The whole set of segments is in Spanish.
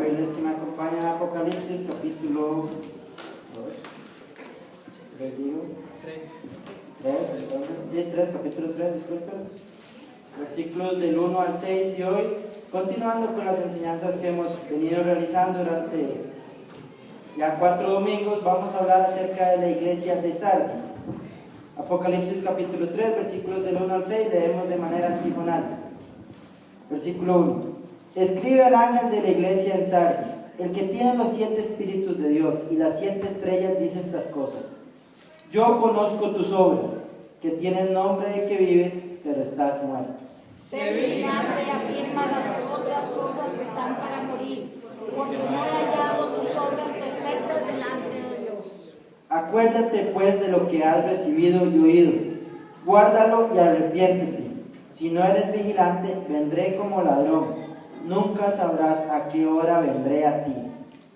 pedirles que me acompañen a Apocalipsis capítulo 3, capítulo 3, disculpen, versículos del 1 al 6, y hoy, continuando con las enseñanzas que hemos venido realizando durante ya 4 domingos, vamos a hablar acerca de la iglesia de Sardis. Apocalipsis capítulo 3, versículos del 1 al 6, leemos de manera antifonal. Versículo 1. Escribe al ángel de la iglesia en Sardis, el que tiene los 7 espíritus de Dios y las 7 estrellas, dice estas cosas: yo conozco tus obras, que tienes nombre de que vives, pero estás muerto. Sé vigilante y afirma las otras cosas que están para morir, porque no he hallado tus obras perfectas delante de Dios. Acuérdate pues de lo que has recibido y oído, guárdalo y arrepiéntete. Si no eres vigilante, vendré como ladrón, nunca sabrás a qué hora vendré a ti.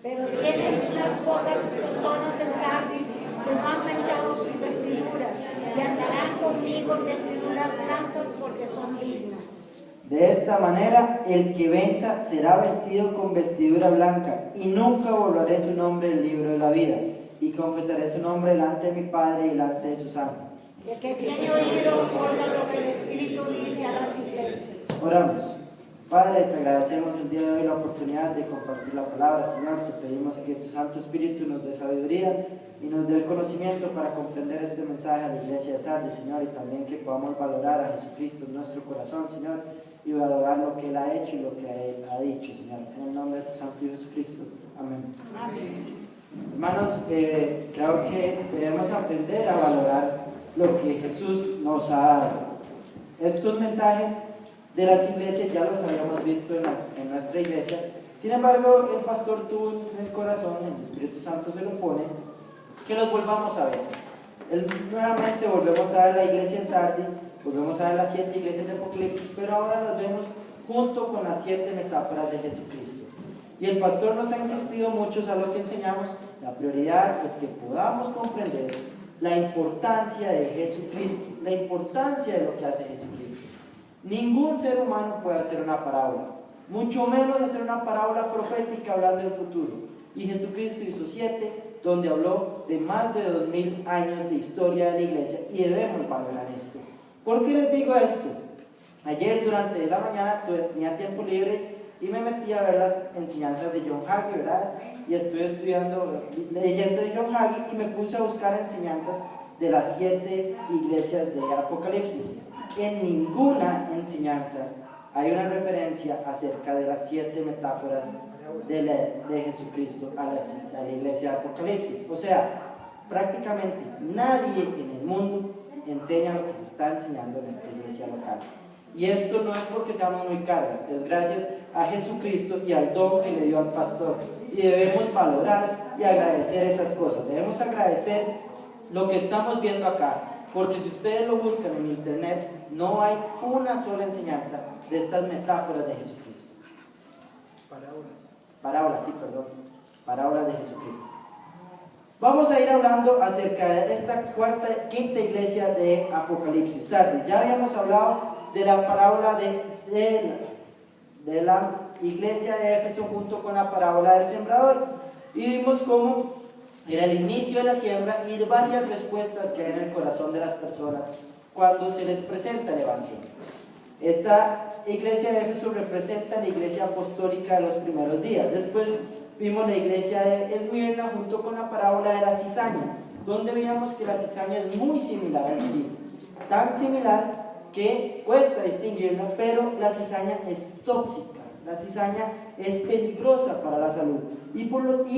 Pero tienes unas pocas personas en Sardis que no han manchado sus vestiduras y andarán conmigo en vestiduras blancas porque son dignas. De esta manera, el que venza será vestido con vestidura blanca, y nunca borraré su nombre del libro de la vida, y confesaré su nombre delante de mi Padre y delante de sus ángeles. El que tiene oído, oiga lo que el Espíritu dice a las iglesias. Oramos. Padre, te agradecemos el día de hoy la oportunidad de compartir la palabra. Señor, te pedimos que tu Santo Espíritu nos dé sabiduría y nos dé el conocimiento para comprender este mensaje a la iglesia de Sardis, Señor, y también que podamos valorar a Jesucristo en nuestro corazón, Señor, y valorar lo que Él ha hecho y lo que Él ha dicho, Señor. En el nombre de tu Santo Jesucristo. Amén. Amén. Hermanos, creo que debemos aprender a valorar lo que Jesús nos ha dado. Estos mensajes de las iglesias ya los habíamos visto en nuestra iglesia. Sin embargo, el pastor tuvo en el corazón, el Espíritu Santo se lo pone, que los volvamos a ver. Nuevamente volvemos a ver la iglesia en Sardis, volvemos a ver las 7 iglesias de Apocalipsis, pero ahora las vemos junto con las 7 metáforas de Jesucristo. Y el pastor nos ha insistido mucho a lo que enseñamos. La prioridad es que podamos comprender la importancia de Jesucristo, la importancia de lo que hace Jesucristo. Ningún ser humano puede hacer una parábola, mucho menos hacer una parábola profética hablando del futuro. Y Jesucristo hizo 7, donde habló de más de 2000 años de historia de la iglesia, y debemos valorar esto. ¿Por qué les digo esto? Ayer durante la mañana tenía tiempo libre y me metí a ver las enseñanzas de John Hagee, ¿verdad? Y estoy leyendo de John Hagee, y me puse a buscar enseñanzas de las 7 iglesias de Apocalipsis. En ninguna enseñanza hay una referencia acerca de las 7 metáforas de Jesucristo a la iglesia de Apocalipsis. O sea, prácticamente nadie en el mundo enseña lo que se está enseñando en esta iglesia local. Y esto no es porque seamos muy cargas, es gracias a Jesucristo y al don que le dio al pastor. Y debemos valorar y agradecer esas cosas. Debemos agradecer lo que estamos viendo acá, porque si ustedes lo buscan en internet, no hay una sola enseñanza de estas metáforas de Jesucristo. Parábolas de Jesucristo. Vamos a ir hablando acerca de esta quinta iglesia de Apocalipsis, Sardis. Ya habíamos hablado de la parábola de la iglesia de Éfeso junto con la parábola del sembrador, y vimos cómo era el inicio de la siembra y de varias respuestas que hay en el corazón de las personas cuando se les presenta el Evangelio. Esta iglesia de Éfeso representa la iglesia apostólica de los primeros días. Después vimos la iglesia de Esmirna junto con la parábola de la cizaña, donde veíamos que la cizaña es muy similar al trigo, tan similar que cuesta distinguirla, pero la cizaña es tóxica, la cizaña es peligrosa para la salud. Y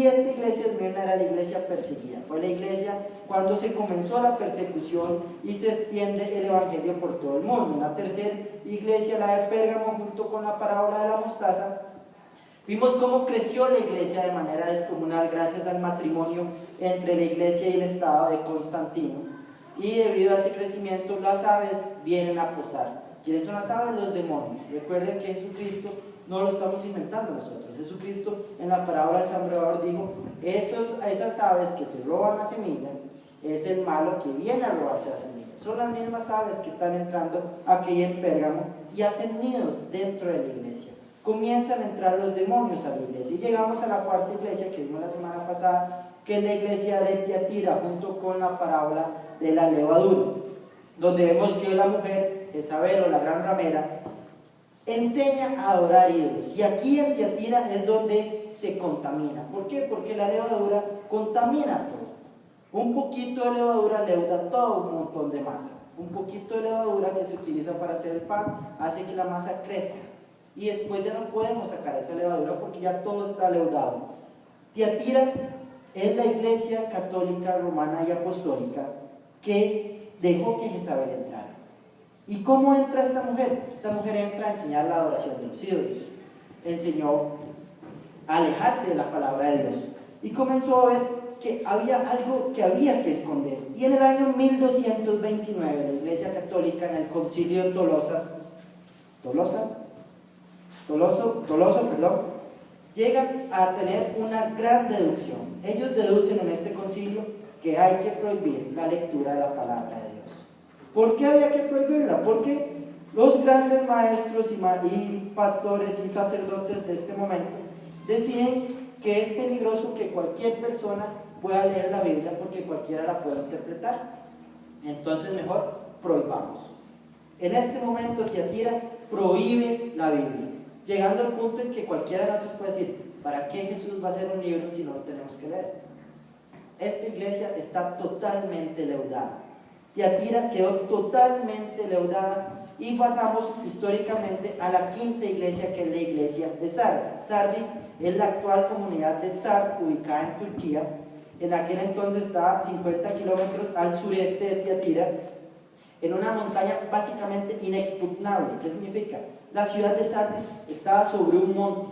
esta iglesia de Esmirna era la iglesia perseguida, fue la iglesia cuando se comenzó la persecución y se extiende el evangelio por todo el mundo. En la tercera iglesia, la de Pérgamo, junto con la parábola de la mostaza, vimos cómo creció la iglesia de manera descomunal gracias al matrimonio entre la iglesia y el estado de Constantino. Y debido a ese crecimiento, las aves vienen a posar. ¿Quiénes son las aves? Los demonios. Recuerden que Jesucristo no lo estamos inventando nosotros. Jesucristo en la parábola del sembrador dijo: esas aves que se roban la semilla, es el malo que viene a robarse la semilla. Son las mismas aves que están entrando aquí en Pérgamo y hacen nidos dentro de la iglesia. comienzan a entrar los demonios a la iglesia. Y llegamos a la cuarta iglesia que vimos la semana pasada, que es la iglesia de Tiatira, junto con la parábola de la levadura, donde vemos que la mujer, Jezabel o la gran ramera, enseña a adorar ídolos. Y aquí en Tiatira es donde se contamina. ¿Por qué? Porque la levadura contamina todo. Un poquito de levadura leuda todo un montón de masa. Un poquito de levadura que se utiliza para hacer el pan hace que la masa crezca. Y después ya no podemos sacar esa levadura porque ya todo está leudado. Tiatira es la iglesia católica, romana y apostólica que dejó que Jezabel entrara. ¿Y cómo entra esta mujer? Esta mujer entra a enseñar la adoración de los ídolos. Enseñó a alejarse de la palabra de Dios. Y comenzó a ver que había algo que había que esconder. Y en el año 1229, la iglesia católica en el concilio de Toloso, llegan a tener una gran deducción. Ellos deducen en este concilio que hay que prohibir la lectura de la palabra de Dios. ¿Por qué había que prohibirla? Porque los grandes maestros y pastores y sacerdotes de este momento deciden que es peligroso que cualquier persona pueda leer la Biblia porque cualquiera la puede interpretar. Entonces mejor prohibamos. En este momento Tiatira prohíbe la Biblia, llegando al punto en que cualquiera de nosotros puede decir: ¿para qué Jesús va a hacer un libro si no lo tenemos que leer? Esta iglesia está totalmente leudada. Tiatira quedó totalmente leudada y pasamos históricamente a la quinta iglesia, que es la iglesia de Sardis. Sardis es la actual comunidad de Sard, ubicada en Turquía. En aquel entonces estaba 50 kilómetros al sureste de Tiatira, en una montaña básicamente inexpugnable. ¿Qué significa? La ciudad de Sardis estaba sobre un monte.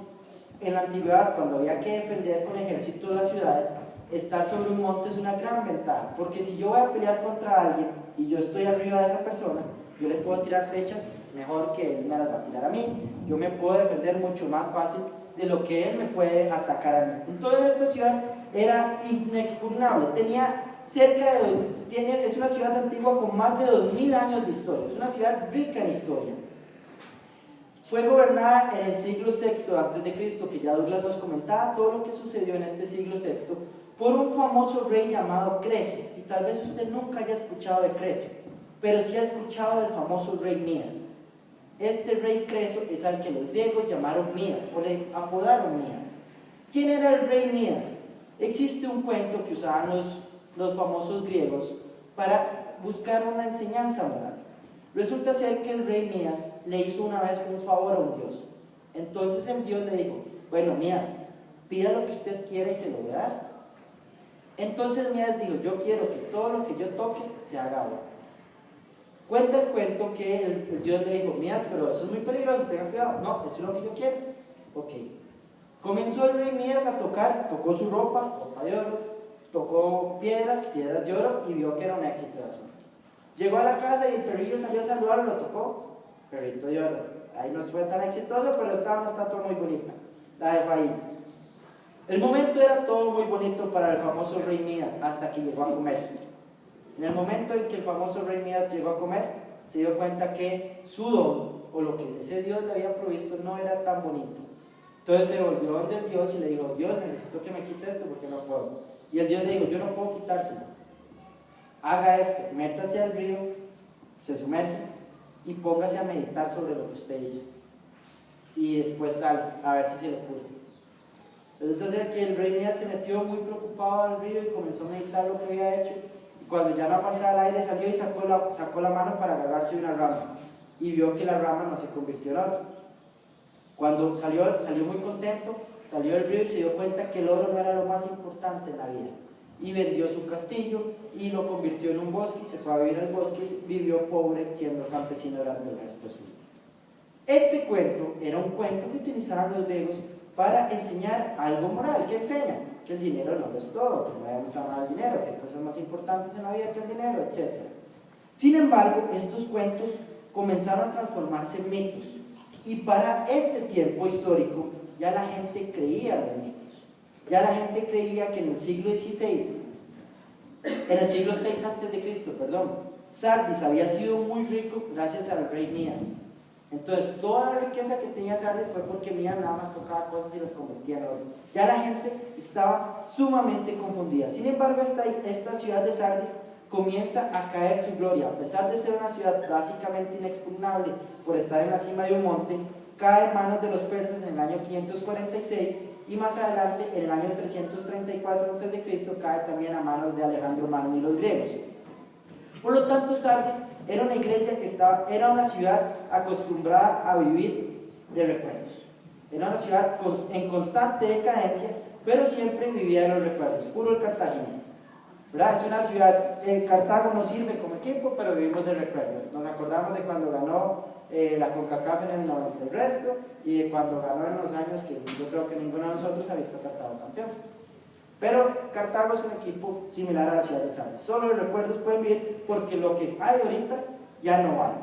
En la antigüedad, cuando había que defender con ejército las ciudades, estar sobre un monte es una gran ventaja, porque si yo voy a pelear contra alguien y yo estoy arriba de esa persona, yo le puedo tirar flechas mejor que él me las va a tirar a mí. Yo me puedo defender mucho más fácil de lo que él me puede atacar a mí. Entonces esta ciudad era inexpugnable, es una ciudad antigua con más de 2000 años de historia, es una ciudad rica en historia. Fue gobernada en el siglo VI a.C., que ya Douglas nos comentaba todo lo que sucedió en este siglo VI, por un famoso rey llamado Cresio. Y tal vez usted nunca haya escuchado de Cresio, pero sí ha escuchado del famoso rey Mías. Este rey Cresio es al que los griegos llamaron Mías, o le apodaron Mías. ¿Quién era el rey Mías? Existe un cuento que usaban los famosos griegos para buscar una enseñanza moral. Resulta ser que el rey Mías le hizo una vez un favor a un dios. Entonces el dios le dijo: bueno, Mías, pida lo que usted quiera y se lo voy a dar. Entonces Mías dijo: yo quiero que todo lo que yo toque se haga oro. Cuenta el cuento que el dios le dijo: Mías, pero eso es muy peligroso, tenga cuidado. No, eso es lo que yo quiero. Ok. Comenzó el rey Mías a tocar, tocó su ropa de oro, tocó piedras de oro, y vio que era un éxito de asunto. Llegó a la casa y el perrillo salió a saludarlo, lo tocó, perrito de oro. Ahí no fue tan exitoso, pero estaba una estatua muy bonita, la dejó ahí. El momento era todo muy bonito para el famoso rey Mías, hasta que llegó a comer. En el momento en que el famoso rey Mías llegó a comer, se dio cuenta que su don, o lo que ese dios le había provisto, no era tan bonito. Entonces se volvió donde el dios y le dijo: Dios, necesito que me quite esto porque no puedo. Y el dios le dijo: yo no puedo quitárselo. Haga esto, métase al río, se sumerge y póngase a meditar sobre lo que usted hizo. Y después sale a ver si se le cura. Resulta ser que el rey Mías se metió muy preocupado al río y comenzó a meditar lo que había hecho. Y cuando ya no aguantaba el aire, salió y sacó la mano para agarrarse de una rama. Y vio que la rama no se convirtió en oro. Cuando salió muy contento, salió del río y se dio cuenta que el oro no era lo más importante en la vida. Y vendió su castillo y lo convirtió en un bosque, y se fue a vivir al bosque y vivió pobre siendo campesino durante el resto de su vida. Este cuento era un cuento que utilizaban los griegos para enseñar algo moral. ¿Qué enseña? Que el dinero no lo es todo, que no debemos amar al dinero, que hay cosas más importantes en la vida que el dinero, etc. Sin embargo, estos cuentos comenzaron a transformarse en mitos, y para este tiempo histórico ya la gente creía en los mitos. Ya la gente creía que en el siglo XVI, en el siglo VI a.C., Sardis había sido muy rico gracias al rey Mías. Entonces, toda la riqueza que tenía Sardis fue porque Mías nada más tocaba cosas y las convertía en oro. Ya la gente estaba sumamente confundida. Sin embargo, esta ciudad de Sardis comienza a caer su gloria. A pesar de ser una ciudad básicamente inexpugnable por estar en la cima de un monte, cae en manos de los persas en el año 546 y más adelante, en el año 334 a.C., cae también a manos de Alejandro Magno y los griegos. Por lo tanto, Sardis era una iglesia era una ciudad acostumbrada a vivir de recuerdos. Era una ciudad en constante decadencia, pero siempre vivía de los recuerdos, puro el cartaginés. ¿Verdad? Es una ciudad, Cartago nos sirve como equipo, pero vivimos de recuerdos. Nos acordamos de cuando ganó la CONCACAF en el 90 el resto, y de cuando ganó en los años que yo creo que ninguno de nosotros ha visto a Cartago campeón. Pero Cartago es un equipo similar a la ciudad de Sardis. Solo los recuerdos pueden vivir porque lo que hay ahorita ya no vale.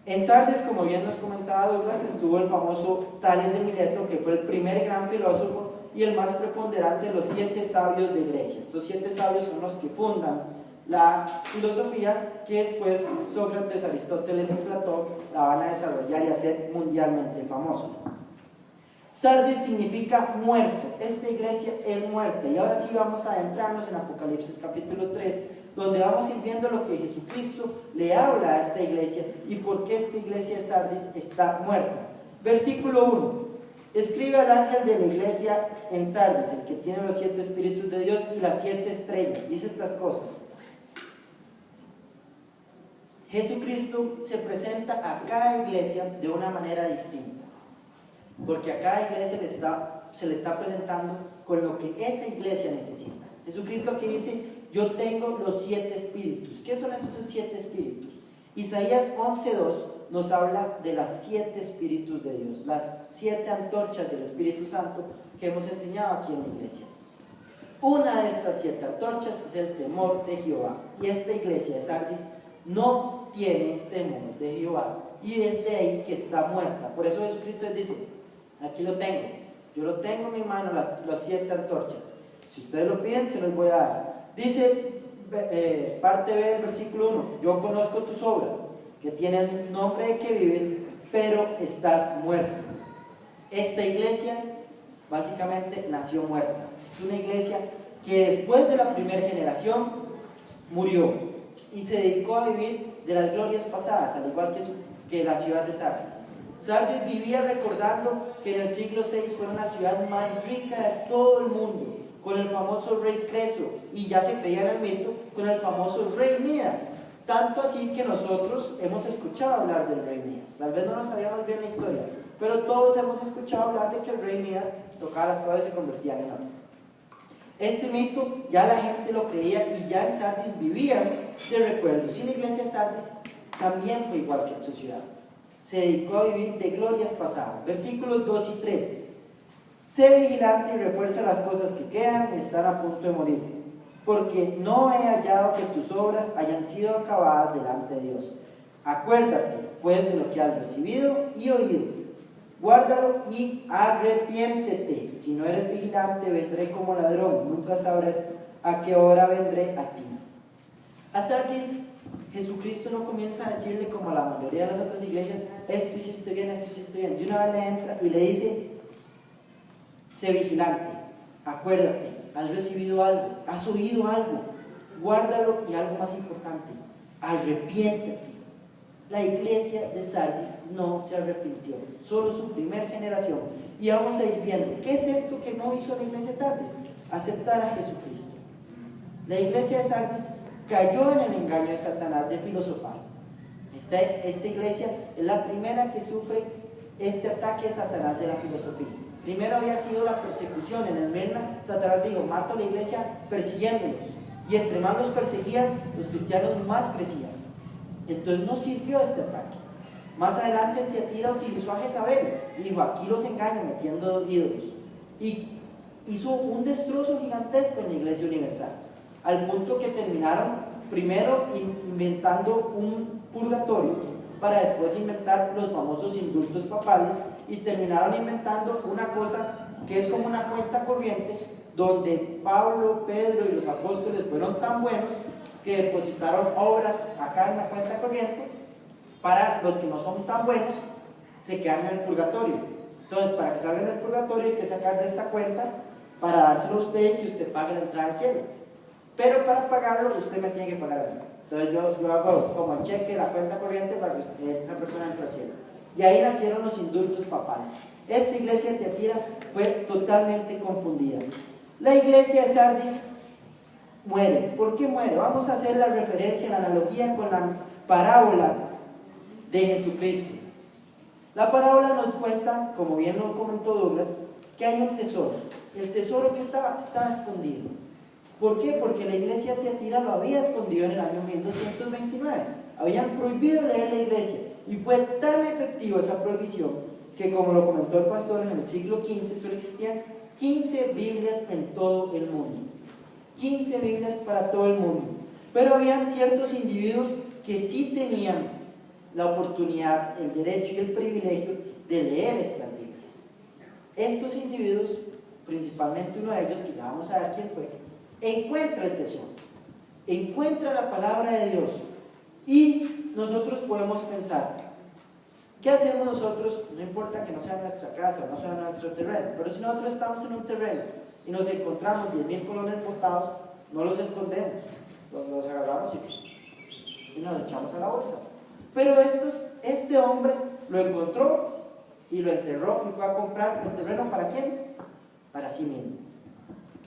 En Sardis, como bien nos comentaba Douglas, estuvo el famoso Tales de Mileto, que fue el primer gran filósofo y el más preponderante de los 7 sabios de Grecia. Estos 7 sabios son los que fundan la filosofía que después Sócrates, Aristóteles y Platón la van a desarrollar y hacer mundialmente famoso. Sardis significa muerto. Esta iglesia es muerta. Y ahora sí vamos a adentrarnos en Apocalipsis capítulo 3, donde vamos a ir viendo lo que Jesucristo le habla a esta iglesia y por qué esta iglesia de Sardis está muerta. Versículo 1. Escribe al ángel de la iglesia en Sardis, el que tiene los 7 espíritus de Dios y las 7 estrellas. Dice estas cosas. Jesucristo se presenta a cada iglesia de una manera distinta. Porque a cada iglesia se le está presentando con lo que esa iglesia necesita. Jesucristo aquí dice, yo tengo los 7 espíritus. ¿Qué son esos 7 espíritus? Isaías 11:2 nos habla de las 7 espíritus de Dios, las 7 antorchas del Espíritu Santo que hemos enseñado aquí en la iglesia. Una de estas 7 antorchas es el temor de Jehová. Y esta iglesia de Sardis no tiene temor de Jehová. Y es de ahí que está muerta. Por eso Jesucristo dice, aquí lo tengo, yo lo tengo en mi mano, las 7 antorchas. Si ustedes lo piden, se los voy a dar. Dice, parte B del versículo 1, yo conozco tus obras, que tienen nombre de que vives, pero estás muerto. Esta iglesia básicamente nació muerta. Es una iglesia que después de la primera generación murió y se dedicó a vivir de las glorias pasadas, al igual que la ciudad de Sardis. Sardis vivía recordando que en el siglo VI fue una ciudad más rica de todo el mundo, con el famoso rey Creso, y ya se creía en el mito, con el famoso rey Midas. Tanto así que nosotros hemos escuchado hablar del rey Midas. Tal vez no nos sabíamos bien la historia, pero todos hemos escuchado hablar de que el rey Midas tocaba las cosas y se convertían en oro. Este mito ya la gente lo creía y ya en Sardis vivían de recuerdos. Y la iglesia de Sardis también fue igual que en su ciudad. Se dedicó a vivir de glorias pasadas. Versículos 2 y 3. Sé vigilante y refuerza las cosas que quedan y están a punto de morir, porque no he hallado que tus obras hayan sido acabadas delante de Dios. Acuérdate, pues, de lo que has recibido y oído. Guárdalo y arrepiéntete. Si no eres vigilante, vendré como ladrón. Nunca sabrás a qué hora vendré a ti. A Sardis, Jesucristo no comienza a decirle como a la mayoría de las otras iglesias, esto hiciste bien, esto hiciste bien. De una vez le entra y le dice, sé vigilante, acuérdate, has recibido algo, has oído algo, guárdalo, y algo más importante, arrepiéntete. La iglesia de Sardis no se arrepintió, solo su primera generación. Y vamos a ir viendo, ¿qué es esto que no hizo la iglesia de Sardis? Aceptar a Jesucristo. La iglesia de Sardis cayó en el engaño de Satanás de filosofar. Esta iglesia es la primera que sufre este ataque de Satanás de la filosofía. Primero había sido la persecución. En Esmirna, Satanás dijo, mato a la iglesia persiguiéndolos. Y entre más los perseguían, los cristianos más crecían. Entonces no sirvió este ataque. Más adelante en Tiatira utilizó a Jezabel y dijo, aquí los engaño metiendo ídolos. Y hizo un destrozo gigantesco en la iglesia universal, al punto que terminaron primero inventando un purgatorio para después inventar los famosos indultos papales, y terminaron inventando una cosa que es como una cuenta corriente, donde Pablo, Pedro y los apóstoles fueron tan buenos que depositaron obras acá en la cuenta corriente para los que no son tan buenos, se quedan en el purgatorio. Entonces, para que salgan del purgatorio hay que sacar de esta cuenta para dárselo a usted y que usted pague la entrada al cielo. Pero para pagarlo, usted me tiene que pagar a mí. Entonces yo hago como el cheque, la cuenta corriente para que esa persona entre al cielo. Y ahí nacieron los indultos papales. Esta iglesia de Tiatira fue totalmente confundida. La iglesia de Sardis muere. ¿Por qué muere? Vamos a hacer la referencia, la analogía con la parábola de Jesucristo. La parábola nos cuenta, como bien lo comentó Douglas, que hay un tesoro. El tesoro que estaba escondido. ¿Por qué? Porque la iglesia de Tiatira lo había escondido en el año 1229. Habían prohibido leer la iglesia. Y fue tan efectiva esa prohibición que, como lo comentó el pastor, en el siglo XV solo existían 15 Biblias en todo el mundo. 15 Biblias para todo el mundo. Pero habían ciertos individuos que sí tenían la oportunidad, el derecho y el privilegio de leer estas Biblias. Estos individuos, principalmente uno de ellos, que ya vamos a ver quién fue, encuentra el tesoro, encuentra la palabra de Dios. Y nosotros podemos pensar, ¿qué hacemos nosotros? No importa que no sea nuestra casa, no sea nuestro terreno, pero si nosotros estamos en un terreno y nos encontramos 10.000 colones botados, no los escondemos, los agarramos y nos echamos a la bolsa. Pero este hombre lo encontró y lo enterró y fue a comprar el terreno. ¿Para quién? Para sí mismo.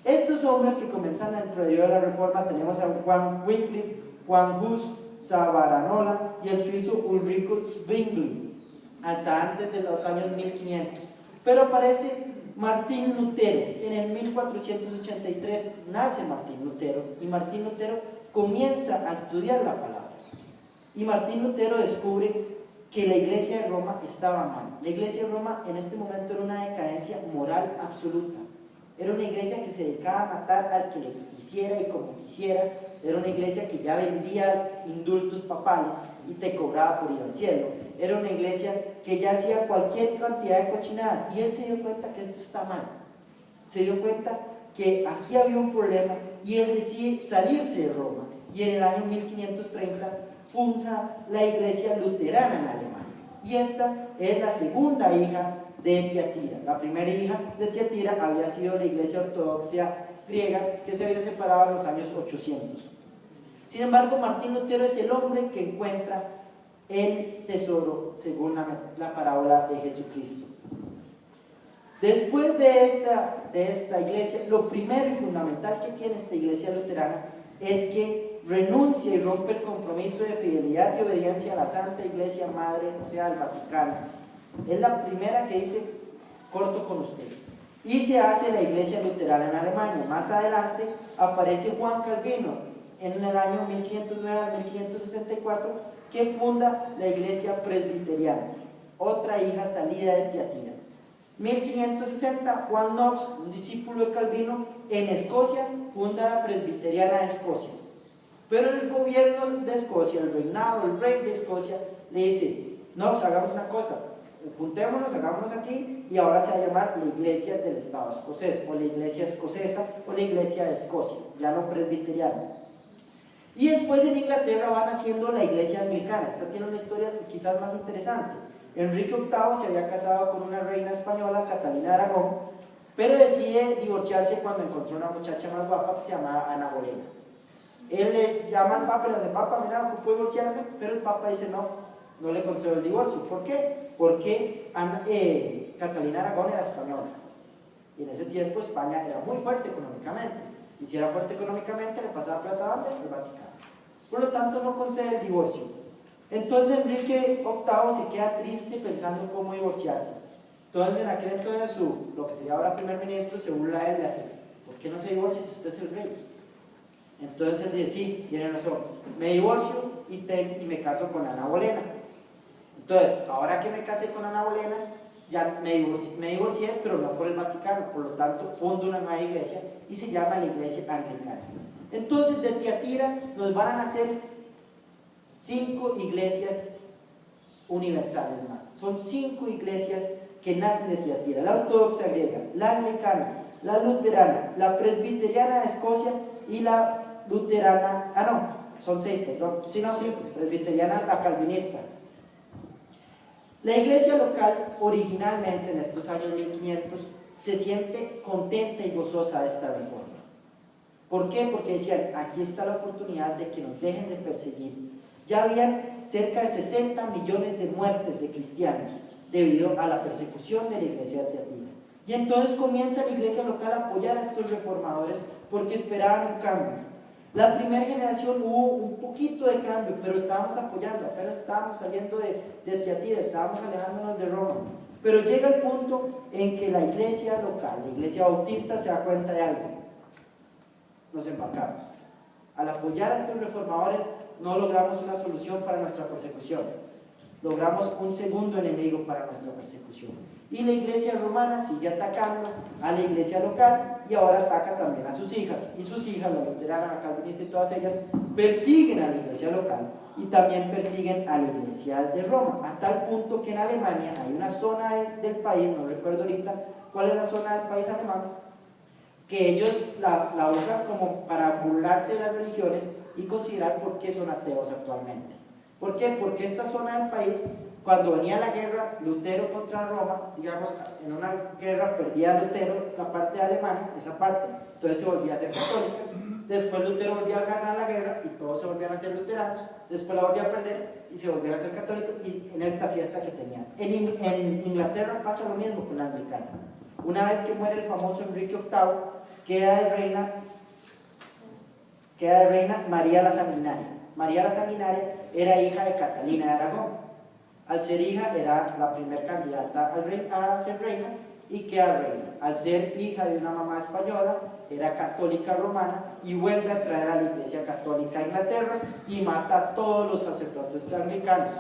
Estos hombres que comienzan dentro de la Reforma, tenemos a Juan Wycliffe, Juan Hus, Savonarola y el suizo Ulrico Zwingli, hasta antes de los años 1500. Pero aparece Martín Lutero. En el 1483 nace Martín Lutero y Martín Lutero comienza a estudiar la palabra. Y Martín Lutero descubre que la iglesia de Roma estaba mal. La iglesia de Roma en este momento era una decadencia moral absoluta. Era una iglesia que se dedicaba a matar al que le quisiera y como quisiera. Era una iglesia que ya vendía indultos papales y te cobraba por ir al cielo. Era una iglesia que ya hacía cualquier cantidad de cochinadas. Y él se dio cuenta que esto está mal. Se dio cuenta que aquí había un problema y él decide salirse de Roma. Y en el año 1530 funda la iglesia luterana en Alemania. Y esta es la segunda hija de Tiatira. La primera hija de Tiatira había sido la iglesia ortodoxa griega, que se había separado en los años 800. Sin embargo, Martín Lutero es el hombre que encuentra el tesoro según la parábola de Jesucristo. Después de esta iglesia, lo primero y fundamental que tiene esta iglesia luterana es que renuncia y rompe el compromiso de fidelidad y obediencia a la Santa Iglesia Madre, o sea, al Vaticano. Es la primera que dice, corto con usted. Y se hace la iglesia luterana en Alemania. Más adelante aparece Juan Calvino en el año 1509 al 1564, que funda la iglesia presbiteriana, otra hija salida de Tiatira. 1560, Juan Knox, un discípulo de Calvino, en Escocia, funda la presbiteriana de Escocia. Pero el gobierno de Escocia, el reinado, el rey de Escocia, le dice, Knox, hagamos una cosa, juntémonos, hagámonos aquí, y ahora se va a llamar la iglesia del Estado escocés, o la iglesia escocesa, o la iglesia de Escocia, ya no presbiteriana. Y después en Inglaterra van haciendo la iglesia anglicana. Esta tiene una historia quizás más interesante. Enrique VIII se había casado con una reina española, Catalina de Aragón, pero decide divorciarse cuando encontró una muchacha más guapa que se llamaba Ana Bolena. Él le llama al Papa y le dice, Papa, mira, ¿puedo divorciarme? Pero el Papa dice, no le concedo el divorcio. ¿Por qué? Porque Catalina de Aragón era española. Y en ese tiempo España era muy fuerte económicamente. Y si era fuerte económicamente, le pasaba plata ¿a dónde? Al Vaticano. Por lo tanto, no concede el divorcio. Entonces Enrique VIII se queda triste pensando en cómo divorciarse. Entonces, en aquel entonces, lo que sería ahora primer ministro se burla de él y le hace, ¿por qué no se divorcia si usted es el rey? Entonces él dice, sí, tiene razón, me divorcio y me caso con Ana Bolena. Entonces, ahora que me casé con Ana Bolena, ya me divorcié, pero no por el Vaticano, por lo tanto, fundo una nueva iglesia y se llama la iglesia anglicana. Entonces, de Tiatira nos van a nacer 5 iglesias universales más. Son 5 iglesias que nacen de Tiatira: la ortodoxa griega, la anglicana, la luterana, la presbiteriana de Escocia y la luterana, son 6, perdón, sí, no, 5, presbiteriana, la calvinista, La iglesia local, originalmente en estos años 1500, se siente contenta y gozosa de esta reforma. ¿Por qué? Porque decían, aquí está la oportunidad de que nos dejen de perseguir. Ya habían cerca de 60 millones de muertes de cristianos debido a la persecución de la iglesia de Tiatira. Y entonces comienza la iglesia local a apoyar a estos reformadores porque esperaban un cambio. La primera generación hubo un poquito de cambio, pero estábamos apoyando, apenas estábamos saliendo de Tiatira, estábamos alejándonos de Roma. Pero llega el punto en que la iglesia local, la iglesia bautista, se da cuenta de algo. Nos empacamos. Al apoyar a estos reformadores no logramos una solución para nuestra persecución, logramos un segundo enemigo para nuestra persecución. Y la iglesia romana sigue atacando a la iglesia local y ahora ataca también a sus hijas. Y sus hijas, la luterana, la calvinista y todas ellas, persiguen a la iglesia local y también persiguen a la iglesia de Roma. A tal punto que en Alemania hay una zona del país, no recuerdo ahorita cuál es la zona del país alemán, que ellos la usan como para burlarse de las religiones y considerar por qué son ateos actualmente. ¿Por qué? Porque esta zona del país, cuando venía la guerra Lutero contra Roma, digamos, en una guerra perdía Lutero la parte de Alemania, esa parte, entonces se volvía a ser católica. Después Lutero volvía a ganar la guerra y todos se volvían a ser luteranos. Después la volvía a perder y se volvían a ser católicos, y en esta fiesta que tenían. En Inglaterra pasa lo mismo con la anglicana. Una vez que muere el famoso Enrique VIII, queda de reina María la Sanguinaria. María la Sanguinaria era hija de Catalina de Aragón. Al ser hija era la primera candidata a ser reina y queda reina. Al ser hija de una mamá española, era católica romana y vuelve a traer a la iglesia católica a Inglaterra y mata a todos los sacerdotes anglicanos.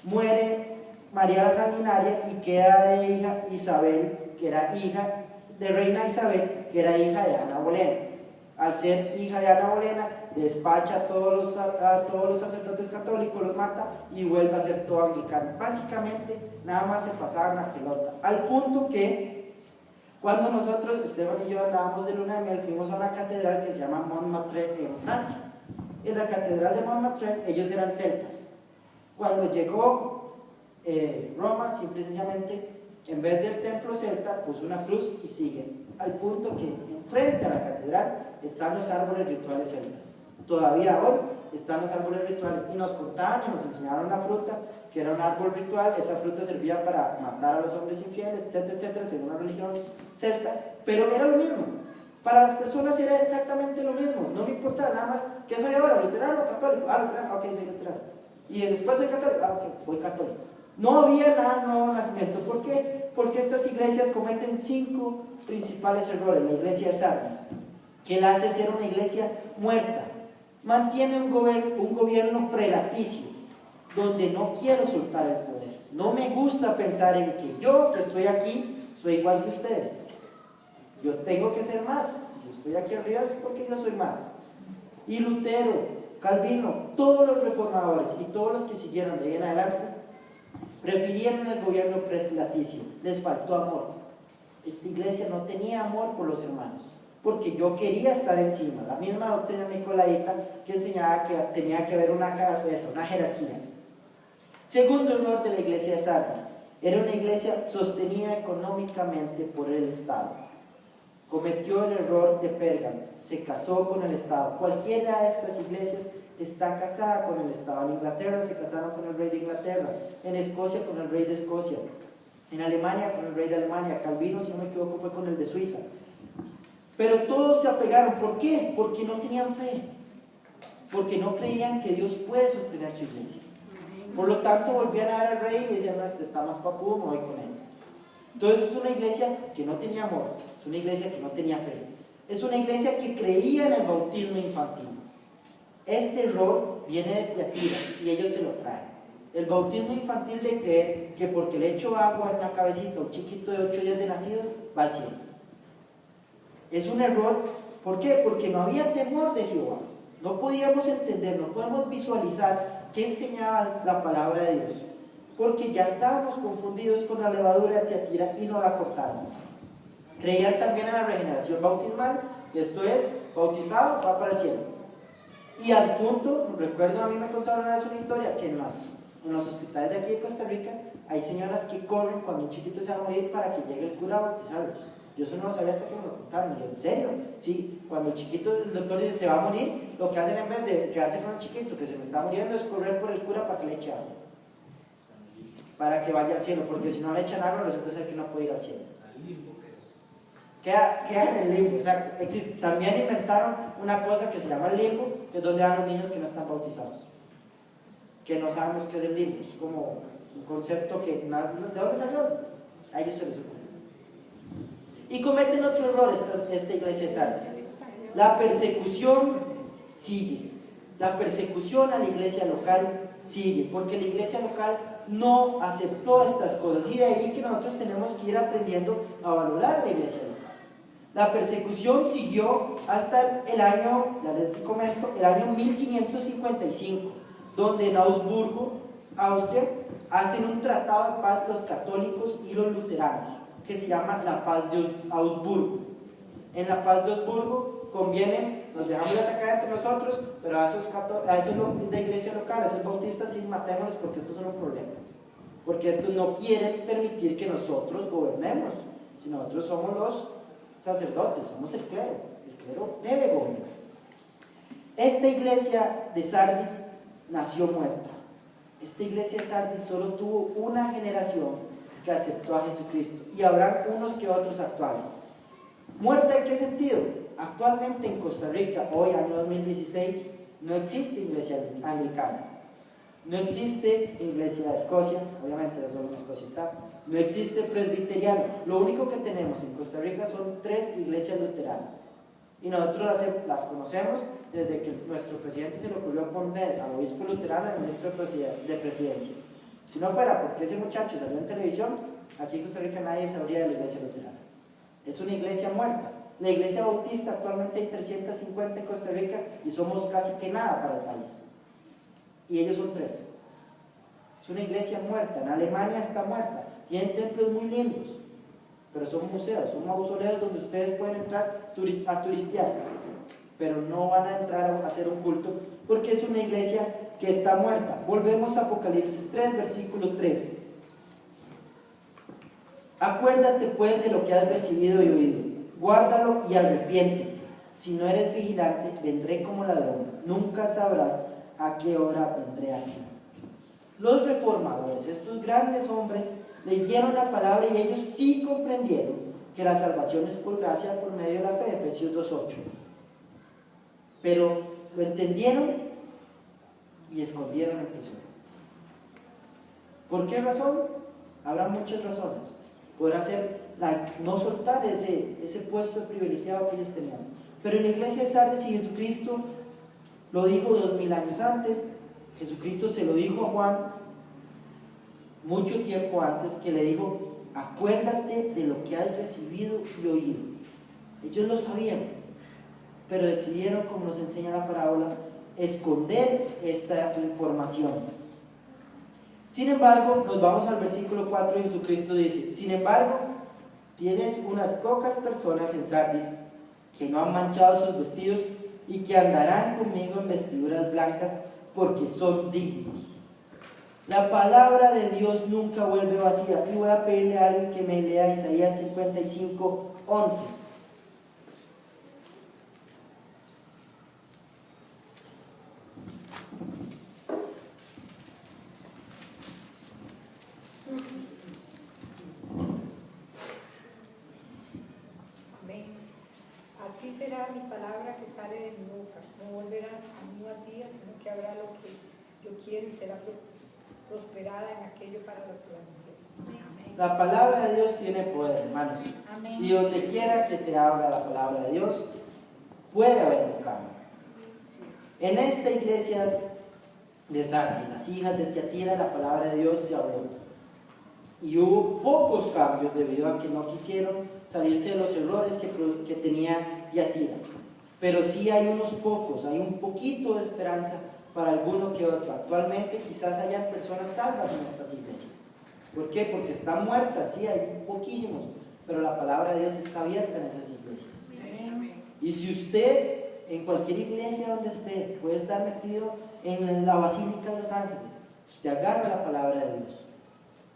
Muere María la Sanguinaria y queda de hija Isabel, que era hija de reina Isabel, que era hija de Ana Bolena. Al ser hija de Ana Bolena, despacha a todos los sacerdotes católicos, los mata y vuelve a ser todo anglicano. Básicamente, nada más se pasaban la pelota. Al punto que, cuando nosotros, Esteban y yo, andábamos de luna de miel, fuimos a una catedral que se llama Montmartre en Francia. En la catedral de Montmartre, ellos eran celtas. Cuando llegó Roma, simple y sencillamente, en vez del templo celta, puso una cruz y sigue. Al punto que enfrente a la catedral están los árboles rituales celtas. Todavía hoy están los árboles rituales, y nos contaban y nos enseñaron una fruta que era un árbol ritual. Esa fruta servía para matar a los hombres infieles, etcétera, etcétera, según la religión celta, pero era lo mismo. Para las personas era exactamente lo mismo, no me importaba nada más. ¿Qué soy ahora? ¿Luterano o católico? Ah, luterano, ok, soy luterano. Y después soy católico, ah, ok, voy católico. No había nada nuevo nacimiento. ¿Por qué? Porque estas iglesias cometen 5 principales errores. La iglesia de Sardis, que la hace ser una iglesia muerta, mantiene un gobierno prelaticio, donde no quiero soltar el poder. No me gusta pensar en que yo, que estoy aquí, soy igual que ustedes. Yo tengo que ser más. Si yo estoy aquí arriba es porque yo soy más. Y Lutero, Calvino, todos los reformadores y todos los que siguieron de ahí en adelante prefirieron el gobierno prelaticio. Les faltó amor. Esta iglesia no tenía amor por los hermanos, porque yo quería estar encima. La misma doctrina nicolaita que enseñaba que tenía que haber una cabeza, una jerarquía. Segundo error de la iglesia de Sardis: era una iglesia sostenida económicamente por el Estado. Cometió el error de Pérgamo, se casó con el Estado. Cualquiera de estas iglesias está casada con el Estado. En Inglaterra se casaron con el rey de Inglaterra, en Escocia con el rey de Escocia, en Alemania con el rey de Alemania. Calvino, si no me equivoco, fue con el de Suiza. Pero todos se apegaron. ¿Por qué? Porque no tenían fe, porque no creían que Dios puede sostener su iglesia. Por lo tanto, volvían a ver al rey y decían: no, este está más papudo, me voy con él. Entonces es una iglesia que no tenía amor, es una iglesia que no tenía fe, es una iglesia que creía en el bautismo infantil. Este error viene de Tiatira y ellos se lo traen. El bautismo infantil de creer que porque le echo agua en la cabecita a un chiquito de 8 días de nacido, va al cielo. Es un error. ¿Por qué? Porque no había temor de Jehová. No podíamos entender, no podemos visualizar qué enseñaba la palabra de Dios, porque ya estábamos confundidos con la levadura de Tiatira y no la cortaron. Creían también en la regeneración bautismal, que esto es, bautizado, va para el cielo. Y al punto, recuerdo, a mí me contaron una vez una historia, que en en los hospitales de aquí de Costa Rica, hay señoras que corren cuando un chiquito se va a morir para que llegue el cura a bautizarlos. Yo eso no lo sabía hasta que me lo contaron. Y yo, ¿en serio? Sí, cuando el chiquito, el doctor dice se va a morir, lo que hacen en vez de quedarse con el chiquito que se me está muriendo es correr por el cura para que le eche agua, para que vaya al cielo, porque si no le echan agua resulta ser que no puede ir al cielo. Queda en el limbo, exacto. También inventaron una cosa que se llama el limbo, que es donde van los niños que no están bautizados, que no sabemos qué es el limbo. Es como un concepto que, ¿de dónde salió? A ellos se les ocurre. Y cometen otro error esta iglesia de Sardis. La persecución sigue. La persecución a la iglesia local sigue, porque la iglesia local no aceptó estas cosas. Y de ahí que nosotros tenemos que ir aprendiendo a valorar la iglesia local. La persecución siguió hasta el año, ya les comento, el año 1555, donde en Augsburgo, Austria, hacen un tratado de paz los católicos y los luteranos, que se llama la Paz de Augsburgo. En la Paz de Augsburgo conviene, nos dejamos de atacar entre nosotros, pero a esos de iglesia local, a esos bautistas, sí, matémoslos porque estos son un problema. Porque estos no quieren permitir que nosotros gobernemos, si nosotros somos los sacerdotes, somos el clero debe gobernar. Esta iglesia de Sardis nació muerta. Esta iglesia de Sardis solo tuvo una generación que aceptó a Jesucristo, y habrán unos que otros actuales. ¿Muerta en qué sentido? Actualmente en Costa Rica, hoy año 2016, no existe iglesia anglicana, no existe iglesia de Escocia, obviamente de solo en Escocia está, no existe presbiteriano. Lo único que tenemos en Costa Rica son 3 iglesias luteranas, y nosotros las conocemos desde que nuestro presidente se le ocurrió poner al obispo luterano en ministro de presidencia. Si no fuera porque ese muchacho salió en televisión, aquí en Costa Rica nadie sabría de la iglesia luterana. Es una iglesia muerta. La iglesia bautista actualmente hay 350 en Costa Rica y somos casi que nada para el país. Y ellos son 3. Es una iglesia muerta. En Alemania está muerta. Tienen templos muy lindos, pero son museos, son mausoleos donde ustedes pueden entrar a turistear, pero no van a entrar a hacer un culto porque es una iglesia que está muerta. Volvemos a Apocalipsis 3, versículo 3. Acuérdate pues de lo que has recibido y oído, guárdalo y arrepiéntete. Si no eres vigilante, vendré como ladrón, nunca sabrás a qué hora vendré a ti. Los reformadores, estos grandes hombres, leyeron la palabra y ellos sí comprendieron que la salvación es por gracia por medio de la fe, Efesios 2:8. Pero lo entendieron y escondieron el tesoro. ¿Por qué razón? Habrá muchas razones. Poder no soltar ese puesto privilegiado que ellos tenían. Pero en la iglesia de Sardis, y Jesucristo lo dijo 2000 años antes, Jesucristo se lo dijo a Juan mucho tiempo antes, que le dijo: acuérdate de lo que has recibido y oído. Ellos lo sabían, pero decidieron, como nos enseña la parábola, esconder esta información. Sin embargo, nos vamos al versículo 4 y Jesucristo dice: sin embargo, tienes unas pocas personas en Sardis que no han manchado sus vestidos y que andarán conmigo en vestiduras blancas porque son dignos. La palabra de Dios nunca vuelve vacía. Y voy a pedirle a alguien que me lea Isaías 55:11. Así será mi palabra que sale de mi boca, no volverá a mí vacía, sino que habrá lo que yo quiero y será prosperada en aquello para lo que la mujer. La palabra de Dios tiene poder, hermanos. Amén. Y donde quiera que se abra la palabra de Dios, puede haber un cambio. En esta iglesia de Sardis, las hijas de Tiatira, la palabra de Dios se abrió. Y hubo pocos cambios debido a que no quisieron salirse de los errores que tenía Tiatira. Pero sí hay unos pocos, hay un poquito de esperanza para alguno que otro. Actualmente quizás hayan personas salvas en estas iglesias. ¿Por qué? Porque están muertas, sí, hay poquísimos, pero la palabra de Dios está abierta en esas iglesias. Y si usted, en cualquier iglesia donde esté, puede estar metido en la Basílica de los Ángeles, usted agarra la palabra de Dios.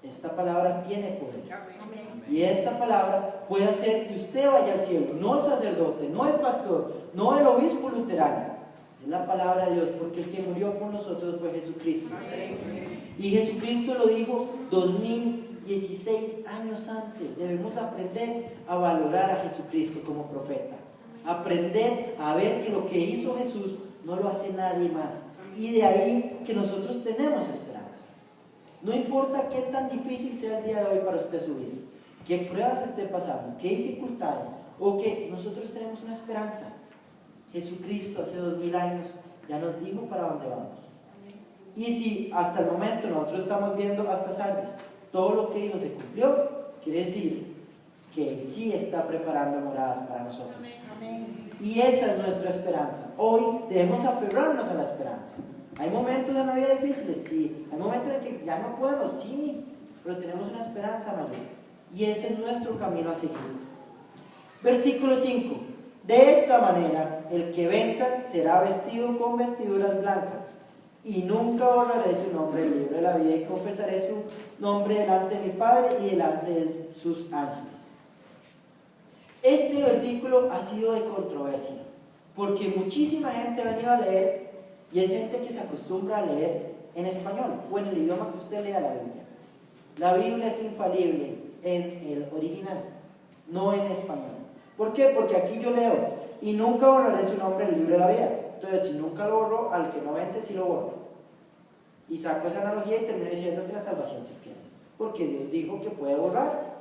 Esta palabra tiene poder. Amén. Y esta palabra puede hacer que usted vaya al cielo, no el sacerdote, no el pastor, no el obispo luterano. Es la palabra de Dios, porque el que murió por nosotros fue Jesucristo. Y Jesucristo lo dijo 2016 años antes. Debemos aprender a valorar a Jesucristo como profeta. Aprender a ver que lo que hizo Jesús no lo hace nadie más. Y de ahí que nosotros tenemos esperanza. No importa qué tan difícil sea el día de hoy para usted su vida, qué pruebas esté pasando, qué dificultades, o que nosotros tenemos una esperanza. Jesucristo hace 2000 años ya nos dijo para dónde vamos. Y si hasta el momento nosotros estamos viendo hasta Sardis, todo lo que dijo se cumplió, quiere decir que Él sí está preparando moradas para nosotros. Amén. Y esa es nuestra esperanza. Hoy debemos aferrarnos a la esperanza. Hay momentos de la vida difíciles, sí. Hay momentos en que ya no podemos, sí. Pero tenemos una esperanza mayor. Y ese es nuestro camino a seguir. Versículo 5. De esta manera, el que venza será vestido con vestiduras blancas, y nunca borraré su nombre del libro de la vida, y confesaré su nombre delante de mi Padre y delante de sus ángeles. Este versículo ha sido de controversia, porque muchísima gente ha venido a leer, y hay gente que se acostumbra a leer en español, o en el idioma que usted lea la Biblia. La Biblia es infalible en el original, no en español. ¿Por qué? Porque aquí yo leo, y nunca borraré su nombre del libro de la vida. Entonces, si nunca lo borro, al que no vence, sí lo borro. Y saco esa analogía y termino diciendo que la salvación se pierde, porque Dios dijo que puede borrar.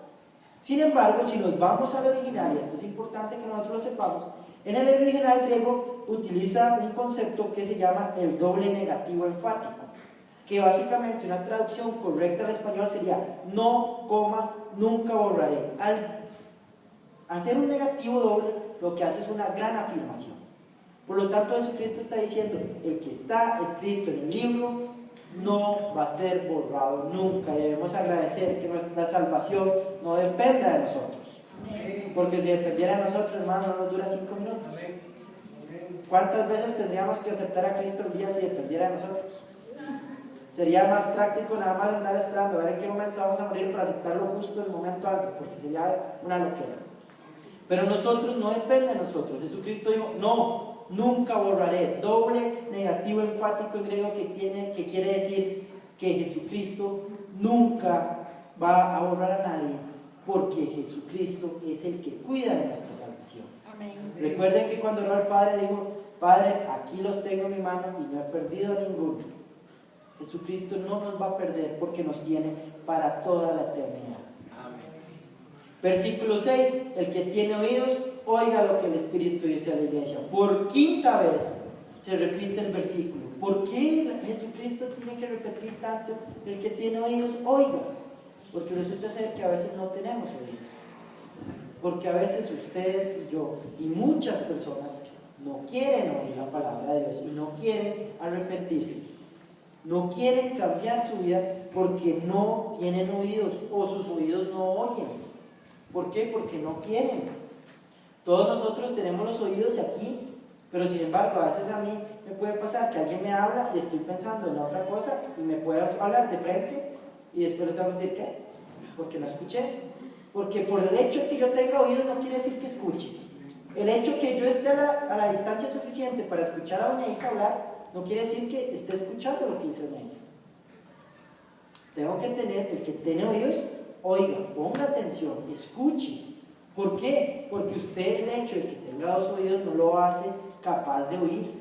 Sin embargo, si nos vamos al original, y esto es importante que nosotros lo sepamos, en el original griego utiliza un concepto que se llama el doble negativo enfático, que básicamente una traducción correcta al español sería no, coma, nunca borraré. Al hacer un negativo doble, lo que hace es una gran afirmación. Por lo tanto, Jesucristo está diciendo, el que está escrito en el libro no va a ser borrado nunca. Debemos agradecer que nuestra salvación no dependa de nosotros. Porque si dependiera de nosotros, hermano, no nos dura 5 minutos. ¿Cuántas veces tendríamos que aceptar a Cristo el día si dependiera de nosotros? Sería más práctico nada más andar esperando a ver en qué momento vamos a morir para aceptarlo justo el momento antes, porque sería una loquera. Pero nosotros no depende de nosotros. Jesucristo dijo, no, nunca borraré. Doble negativo enfático en griego que quiere decir que Jesucristo nunca va a borrar a nadie, porque Jesucristo es el que cuida de nuestra salvación. Amén. Recuerden que cuando oró al Padre dijo, Padre, aquí los tengo en mi mano y no he perdido a ninguno. Jesucristo no nos va a perder porque nos tiene para toda la eternidad. Versículo 6, el que tiene oídos, oiga lo que el Espíritu dice a la iglesia. Por quinta vez se repite el versículo. ¿Por qué Jesucristo tiene que repetir tanto? El que tiene oídos, oiga. Porque resulta ser que a veces no tenemos oídos. Porque a veces ustedes y yo y muchas personas no quieren oír la palabra de Dios y no quieren arrepentirse. No quieren cambiar su vida porque no tienen oídos o sus oídos no oyen. ¿Por qué? Porque no quieren. Todos nosotros tenemos los oídos aquí, pero sin embargo a veces a mí me puede pasar que alguien me habla y estoy pensando en otra cosa y me puede hablar de frente y después le tengo que decir ¿qué? Porque no escuché. Porque por el hecho que yo tenga oídos no quiere decir que escuche. El hecho que yo esté a la distancia suficiente para escuchar a doña Isa hablar no quiere decir que esté escuchando lo que dice doña Isa. Tengo que tener, el que tiene oídos, oiga, ponga atención, escuche. ¿Por qué? Porque usted, el hecho de que tenga 2 oídos no lo hace capaz de oír.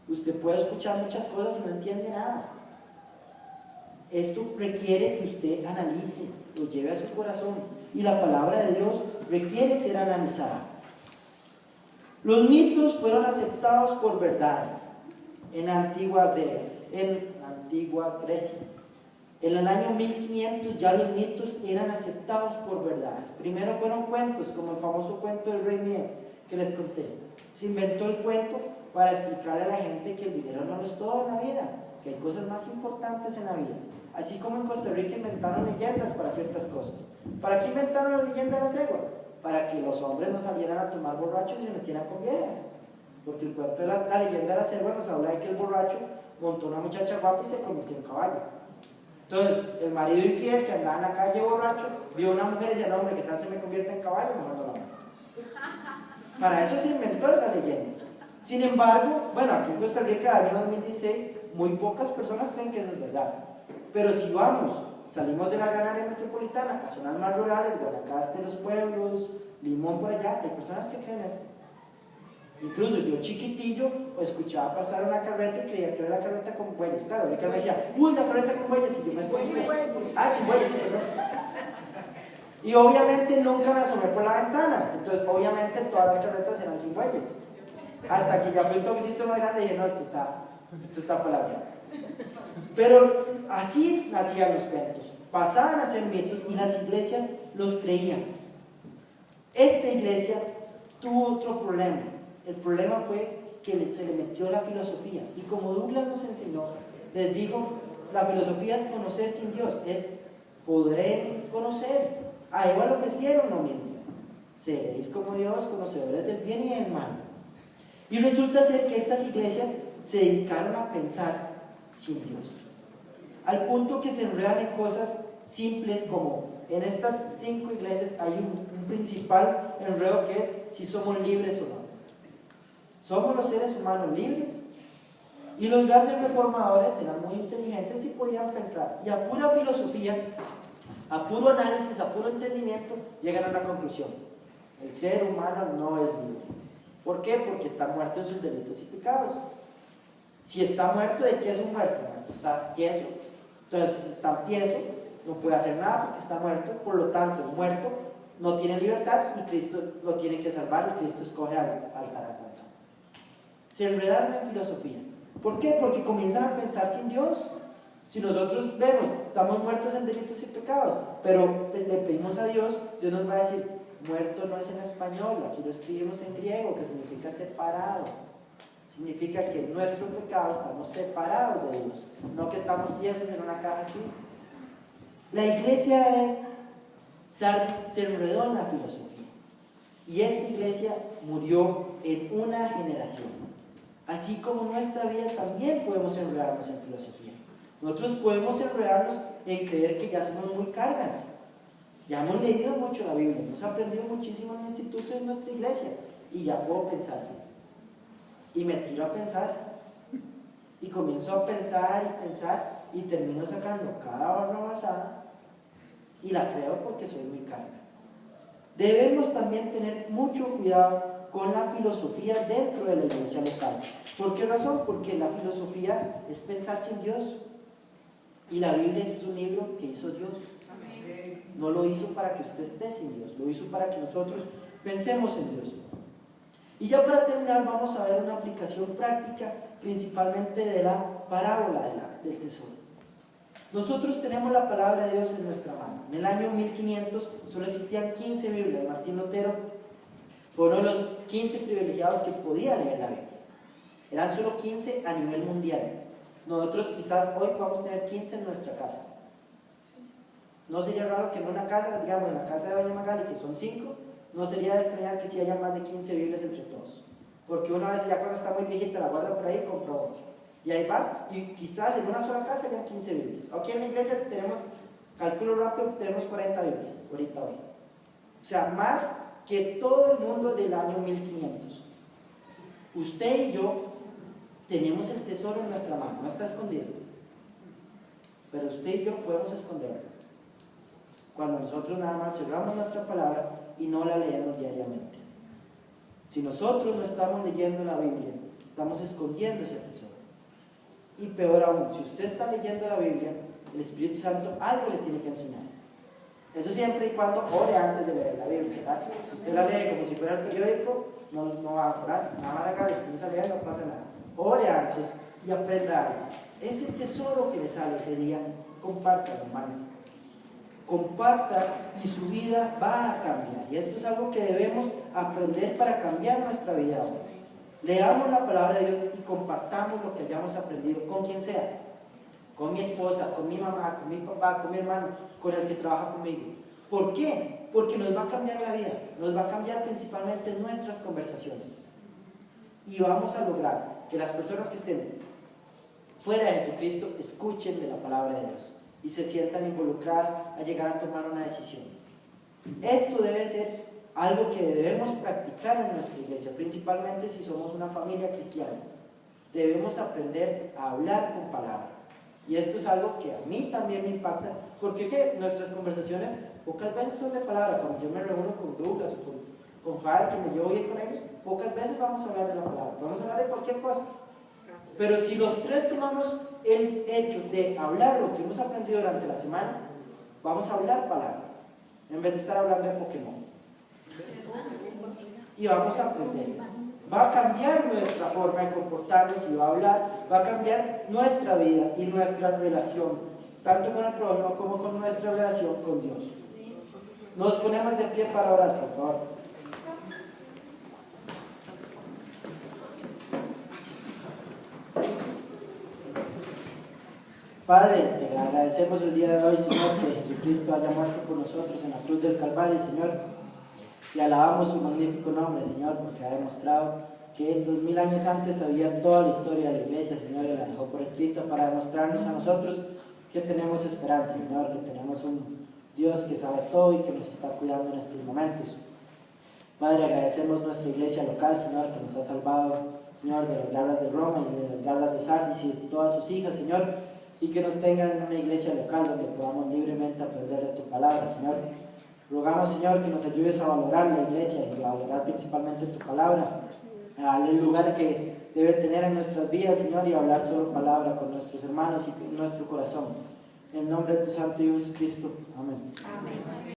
Usted puede escuchar muchas cosas y no entiende nada. Esto requiere que usted analice, lo lleve a su corazón, y la palabra de Dios requiere ser analizada. Los mitos fueron aceptados por verdades en la antigua Grecia. En el año 1500 ya los mitos eran aceptados por verdades. Primero fueron cuentos, como el famoso cuento del rey Mies que les conté. Se inventó el cuento para explicarle a la gente que el dinero no lo es todo en la vida, que hay cosas más importantes en la vida. Así como en Costa Rica inventaron leyendas para ciertas cosas. ¿Para qué inventaron la leyenda de la cegua? Para que los hombres no salieran a tomar borrachos y se metieran con viejas. Porque el cuento de la leyenda de la cegua nos habla de que el borracho montó una muchacha guapa y se convirtió en caballo. Entonces, el marido infiel que andaba en la calle borracho, vio a una mujer y decía, no hombre, ¿qué tal se me convierte en caballo? Mejor no la mato. Para eso se inventó esa leyenda. Sin embargo, bueno, aquí en Costa Rica, el año 2016, muy pocas personas creen que eso es verdad. Pero si salimos de la gran área metropolitana a zonas más rurales, Guanacaste, los pueblos, Limón por allá, hay personas que creen esto. Incluso yo chiquitillo escuchaba pasar una carreta y creía que era la carreta con bueyes. Claro, el que me decía, uy, la carreta con bueyes, y yo me escondí. Ah, sin bueyes, sí, perdón. Y obviamente nunca me asomé por la ventana. Entonces, obviamente todas las carretas eran sin bueyes. Hasta que ya fue un toquecito más grande y dije, no, esto está por la vida. Pero así nacían los cuentos. Pasaban a ser mitos y las iglesias los creían. Esta iglesia tuvo otro problema. El problema fue que se le metió la filosofía. Y como Douglas nos enseñó, les dijo, la filosofía es conocer sin Dios, es poder conocer. A Eva le ofrecieron lo mismo. Seréis como Dios, conocedores del bien y del mal. Y resulta ser que estas iglesias se dedicaron a pensar sin Dios. Al punto que se enredan en cosas simples como en estas 5 iglesias hay un principal enredo que es si somos libres o no. ¿Somos los seres humanos libres? Y los grandes reformadores eran muy inteligentes y podían pensar. Y a pura filosofía, a puro análisis, a puro entendimiento, llegan a una conclusión. El ser humano no es libre. ¿Por qué? Porque está muerto en sus delitos y pecados. Si está muerto, ¿de qué es un muerto? Muerto está tieso. Entonces, está tieso, no puede hacer nada porque está muerto. Por lo tanto, el muerto no tiene libertad y Cristo lo tiene que salvar y Cristo escoge al taratata. Se enredaron en filosofía. ¿Por qué? Porque comienzan a pensar sin Dios. Si nosotros vemos, estamos muertos en delitos y pecados, pero le pedimos a Dios, Dios nos va a decir, muerto no es en español, aquí lo escribimos en griego, que significa separado. Significa que en nuestro pecado estamos separados de Dios, no que estamos tiesos en una caja así. La iglesia de Sardis se enredó en la filosofía y esta iglesia murió en una generación. Así como en nuestra vida también podemos enredarnos en filosofía. Nosotros podemos enredarnos en creer que ya somos muy cargas. Ya hemos leído mucho la Biblia, hemos aprendido muchísimo en el instituto de nuestra iglesia y ya puedo pensar. Y me tiro a pensar y comienzo a pensar y termino sacando cada barrabasada y la creo porque soy muy carga. Debemos también tener mucho cuidado con la filosofía dentro de la iglesia local. ¿Por qué razón? Porque la filosofía es pensar sin Dios. Y la Biblia es un libro que hizo Dios. No lo hizo para que usted esté sin Dios, lo hizo para que nosotros pensemos en Dios. Y ya para terminar vamos a ver una aplicación práctica, principalmente de la parábola del tesoro. Nosotros tenemos la palabra de Dios en nuestra mano. En el año 1500 solo existían 15 Biblias. Martín Lutero fue uno de los 15 privilegiados que podía leer la Biblia. Eran solo 15 a nivel mundial. Nosotros quizás hoy podamos tener 15 en nuestra casa. No sería raro que en una casa, digamos en la casa de Doña Magali, que son 5, no sería de extrañar que si haya más de 15 Biblias entre todos. Porque una vez ya cuando está muy viejita la guarda por ahí y compra otra. Y ahí va, y quizás en una sola casa hayan 15 Biblias. Aquí en la iglesia tenemos, cálculo rápido, tenemos 40 Biblias, ahorita hoy. O sea, más que todo el mundo del año 1500. Usted y yo tenemos el tesoro en nuestra mano, no está escondido. Pero usted y yo podemos esconderlo. Cuando nosotros nada más cerramos nuestra palabra y no la leemos diariamente. Si nosotros no estamos leyendo la Biblia, estamos escondiendo ese tesoro. Y peor aún, si usted está leyendo la Biblia, el Espíritu Santo algo le tiene que enseñar. Eso siempre y cuando ore antes de leer la Biblia, ¿verdad? Si usted la lee como si fuera el periódico, no va a orar, nada más la comienza a leer, no pasa nada. Ore antes y aprenda algo. Ese tesoro que le sale ese día, compártalo, hermano. Comparta y su vida va a cambiar. Y esto es algo que debemos aprender para cambiar nuestra vida ahora. Leamos la palabra de Dios y compartamos lo que hayamos aprendido con quien sea. Con mi esposa, con mi mamá, con mi papá, con mi hermano, con el que trabaja conmigo. ¿Por qué? Porque nos va a cambiar la vida. Nos va a cambiar principalmente nuestras conversaciones. Y vamos a lograr que las personas que estén fuera de Jesucristo escuchen de la palabra de Dios y se sientan involucradas a llegar a tomar una decisión. Esto debe ser algo que debemos practicar en nuestra iglesia, principalmente si somos una familia cristiana. Debemos aprender a hablar con palabra. Y esto es algo que a mí también me impacta, porque ¿qué? Nuestras conversaciones pocas veces son de palabra. Cuando yo me reúno con Douglas o con Fader, que me llevo bien con ellos, pocas veces vamos a hablar de la palabra, vamos a hablar de cualquier cosa. Pero si los tres tomamos el hecho de hablar lo que hemos aprendido durante la semana, vamos a hablar palabra, en vez de estar hablando de Pokémon. Y vamos a aprender. Va a cambiar nuestra forma de comportarnos y va a hablar, va a cambiar nuestra vida y nuestra relación, tanto con el prójimo como con nuestra relación con Dios. Nos ponemos de pie para orar, por favor. Padre, te agradecemos el día de hoy, Señor, que Jesucristo haya muerto por nosotros en la cruz del Calvario, Señor. Y alabamos su magnífico nombre, Señor, porque ha demostrado que 2000 años antes sabía toda la historia de la iglesia, Señor, y la dejó por escrita para demostrarnos a nosotros que tenemos esperanza, Señor, que tenemos un Dios que sabe todo y que nos está cuidando en estos momentos. Padre, agradecemos nuestra iglesia local, Señor, que nos ha salvado, Señor, de las garras de Roma y de las garras de Sardis y de todas sus hijas, Señor, y que nos tengan en una iglesia local donde podamos libremente aprender de tu palabra, Señor. Rogamos, Señor, que nos ayudes a valorar la iglesia y a valorar principalmente tu palabra, a darle el lugar que debe tener en nuestras vidas, Señor, y hablar solo palabra con nuestros hermanos y con nuestro corazón. En el nombre de tu Santo Hijo Jesucristo. Amén. Amén.